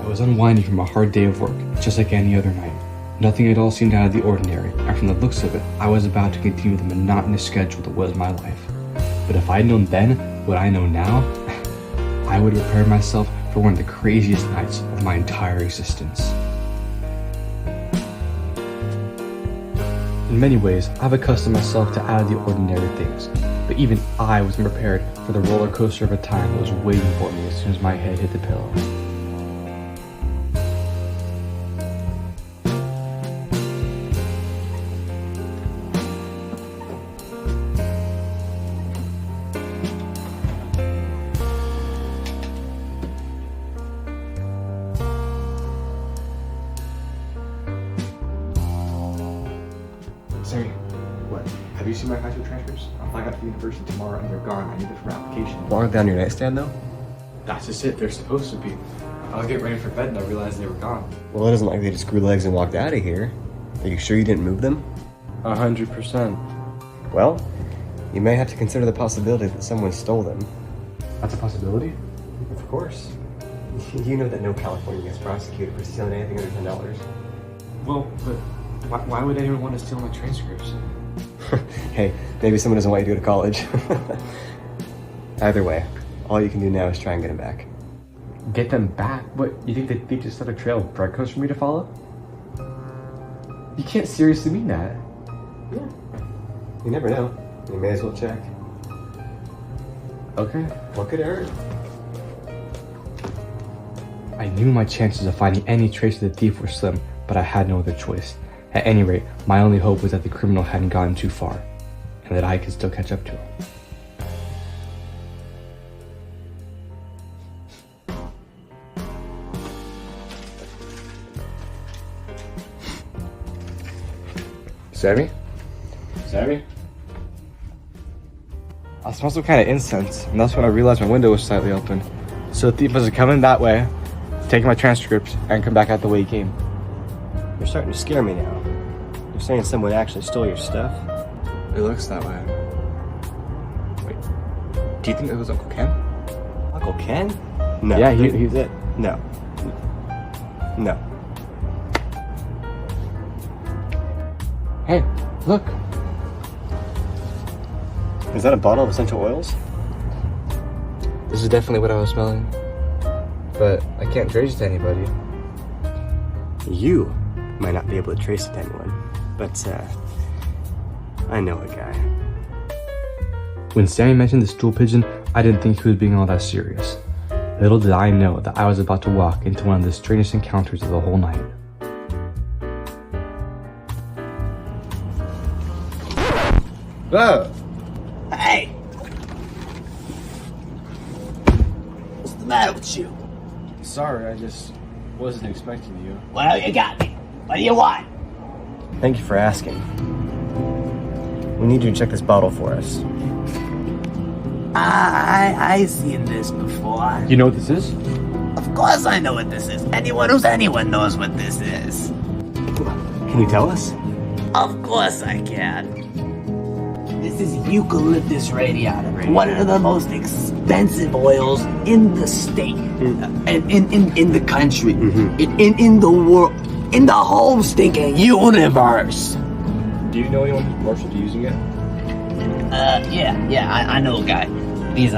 I was unwinding from a hard day of work, just like any other night. Nothing at all seemed out of the ordinary, and from the looks of it, I was about to continue the monotonous schedule that was my life. But if I'd known then what I know now, I would have prepared myself for one of the craziest nights of my entire existence. In many ways, I've accustomed myself to out of the ordinary things, but even I wasn't prepared for the roller coaster of a time that was waiting for me as soon as my head hit the pillow. Sammy, what? Have you seen my high school transcripts? I'm flying out to the university tomorrow and they're gone. I need them for application. Logged down your nightstand though? That's just it. They're supposed to be. I was getting ready for bed and I realized they were gone. Well, it isn't like they just grew legs and walked out of here. Are you sure you didn't move them? 100%. Well, you may have to consider the possibility that someone stole them. That's a possibility? Of course. You know that no Californian gets prosecuted for stealing anything under $10. Well, but why would anyone want to steal my transcripts? Hey, maybe someone doesn't want you to go to college. Either way, all you can do now is try and get them back. Get them back? What, you think they just set a trail of breadcrumbs for me to follow? You can't seriously mean that. Yeah. You never know. You may as well check. Okay. What could hurt? I knew my chances of finding any trace of the thief were slim, but I had no other choice. At any rate, my only hope was that the criminal hadn't gotten too far, and that I could still catch up to him. Sammy? Sammy? I smelled some kind of incense, and that's when I realized my window was slightly open. So the thief must have come in that way, taken my transcripts, and come back out the way he came. You're starting to scare me now. You're saying someone actually stole your stuff? It looks that way. Wait, do you think that was Uncle Ken? Uncle Ken? No. Yeah, he's it. No. No. Hey, look. Is that a bottle of essential oils? This is definitely what I was smelling. But I can't trace it to anybody. You might not be able to trace it to anyone, but I know a guy. When Sammy mentioned the stool pigeon, I didn't think he was being all that serious. Little did I know that I was about to walk into one of the strangest encounters of the whole night. Whoa! Hey! What's the matter with you? Sorry, I just wasn't expecting you. Well, you got me. What do you want? Thank you for asking. We need you to check this bottle for us. I seen this before. You know what this is? Of course I know what this is. Anyone knows what this is. Can you tell us? Of course I can. This is eucalyptus radiata, one of the most expensive oils in the state, and in the country, in the world, in the whole stinking universe. Do you know anyone who's partial to using it? Yeah, I know a guy. These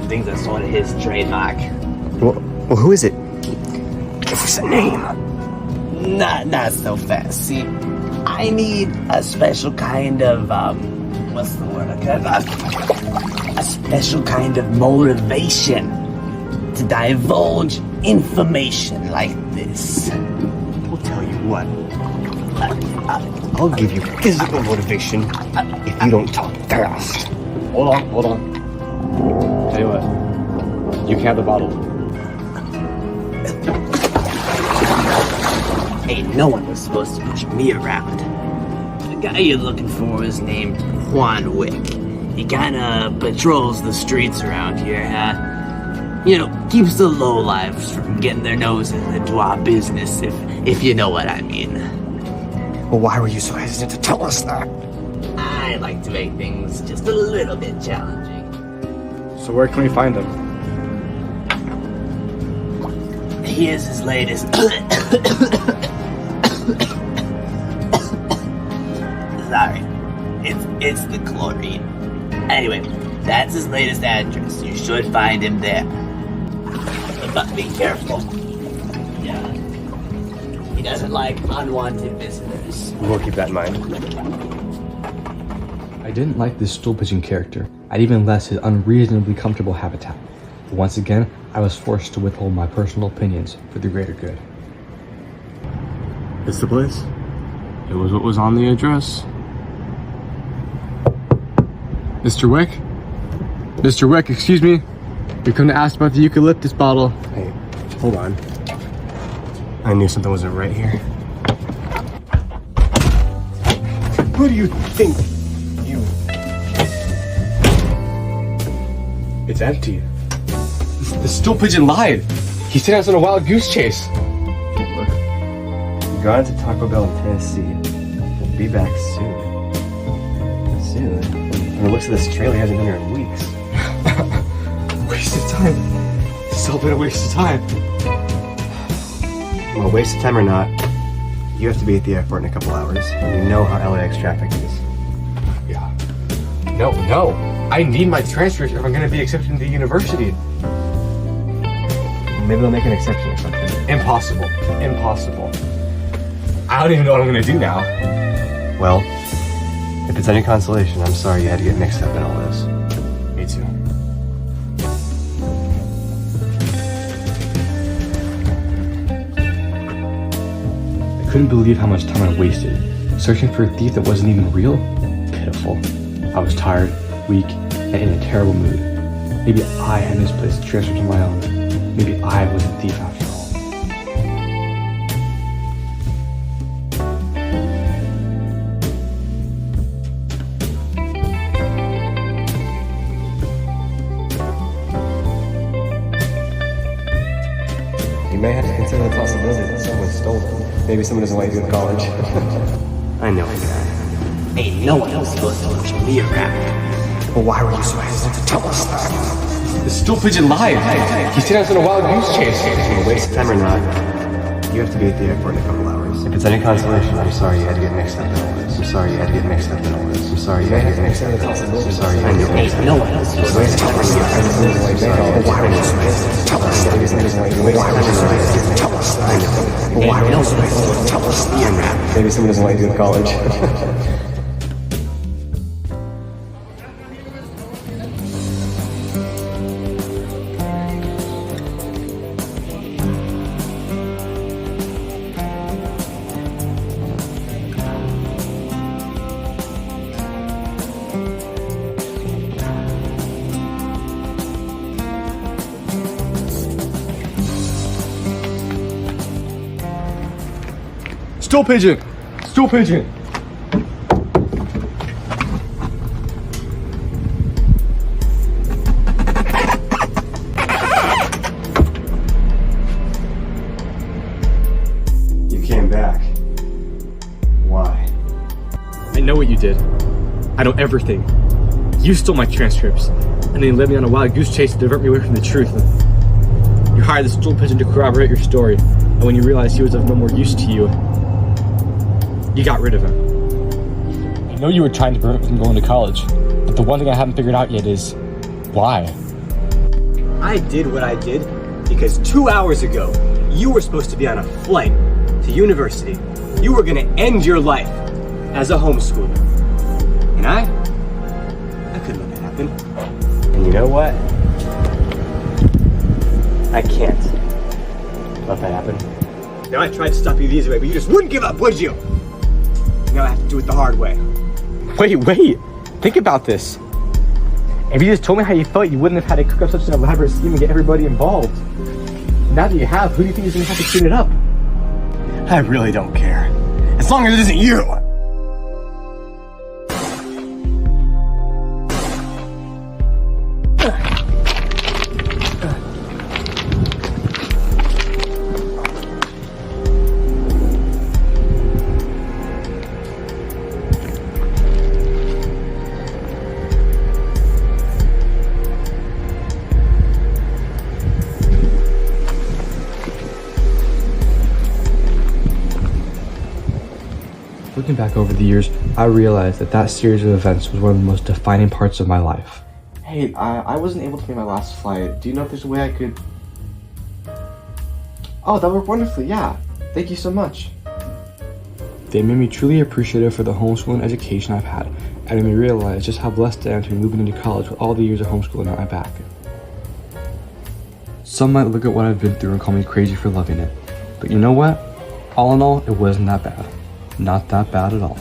things are sort of his trademark. Well, who is it? Give us a name. Not so fast. See, I need a special kind of, what's the word? A special kind of motivation to divulge information like this. We'll tell you what. I'll give you physical motivation if you don't talk fast. Hold on. Tell you what, you can have the bottle. Ain't no one was supposed to push me around. The guy you're looking for is named Juan Wick. He kinda patrols the streets around here, keeps the lowlifes from getting their noses into our business, if you know what I mean. Well, why were you so hesitant to tell us that? I like to make things just a little bit challenging. So where can we find him? here's his latest. Sorry. It's the chlorine. Anyway, that's his latest address. You should find him there. But be careful. Yeah. He doesn't like unwanted visitors. We'll keep that in mind. I didn't like this stool pigeon character, and even less his unreasonably comfortable habitat. But once again, I was forced to withhold my personal opinions for the greater good. It's the place? It was what was on the address. Mr. Wick? Mr. Wick, excuse me. We come to ask about the eucalyptus bottle. Hey, hold on. I knew something wasn't right here. Who do you think you... It's empty. The stool pigeon lied. He sent us on a wild goose chase. Look, we're going to Taco Bell in Tennessee. We'll be back soon. From the looks of this trail, he hasn't been here in weeks. Waste of time. It's all been a waste of time. Well, waste of time or not, you have to be at the airport in a couple hours. And you know how LAX traffic is. Yeah. No. I need my transfer if I'm going to be accepted into the university. Maybe they'll make an exception or something. Impossible. I don't even know what I'm going to do now. Well, if it's any consolation, I'm sorry you had to get mixed up in all this. Me too. I couldn't believe how much time I wasted searching for a thief that wasn't even real. Pitiful. I was tired, weak, and in a terrible mood. Maybe I had misplaced the transcripts on my own. Maybe I was a thief after all. You may have to consider the possibility that someone stole them. Maybe someone doesn't want you to go to college. I know a guy. Ain't no one else supposed to push me around. Well, why were you so hesitant to tell us that? The stool pigeon lied. He sent us on a wild goose chase. Well, waste of time or not, you have to be at the airport in a couple hours. If it's any consolation, I'm sorry you had to get mixed up in all this. I'm sorry you had to get mixed up in all this. I'm sorry you had to get mixed up in all this. I'm sorry you had to get mixed up in all this. No one else supposed to Waste of time or not, why were you so hesitant to tell us that? Why were you so hesitant to tell us that? Why were you so hesitant to tell us that? Maybe someone doesn't want you to go to college. Stool pigeon! Stool pigeon! You came back. Why? I know what you did. I know everything. You stole my transcripts, and then led me on a wild goose chase to divert me away from the truth. You hired the stool pigeon to corroborate your story, and when you realized he was of no more use to you, you got rid of him. I know you were trying to prevent him from going to college, but the one thing I haven't figured out yet is why. I did what I did because 2 hours ago, you were supposed to be on a flight to university. You were gonna end your life as a homeschooler. And I couldn't let that happen. And you know what? I can't let that happen. Now I tried to stop you the easy way, but you just wouldn't give up, would you? Now I have to do it the hard way. Wait. Think about this. If you just told me how you felt, you wouldn't have had to cook up such an elaborate scheme and get everybody involved. Now that you have, who do you think is going to have to clean it up? I really don't care. As long as it isn't you! Looking back over the years, I realized that that series of events was one of the most defining parts of my life. Hey, I wasn't able to make my last flight. Do you know if there's a way I could... Oh, that worked wonderfully, yeah. Thank you so much. They made me truly appreciative for the homeschooling education I've had, and made me realize just how blessed I am to be moving into college with all the years of homeschooling at my back. Some might look at what I've been through and call me crazy for loving it, but you know what? All in all, it wasn't that bad. Not that bad at all.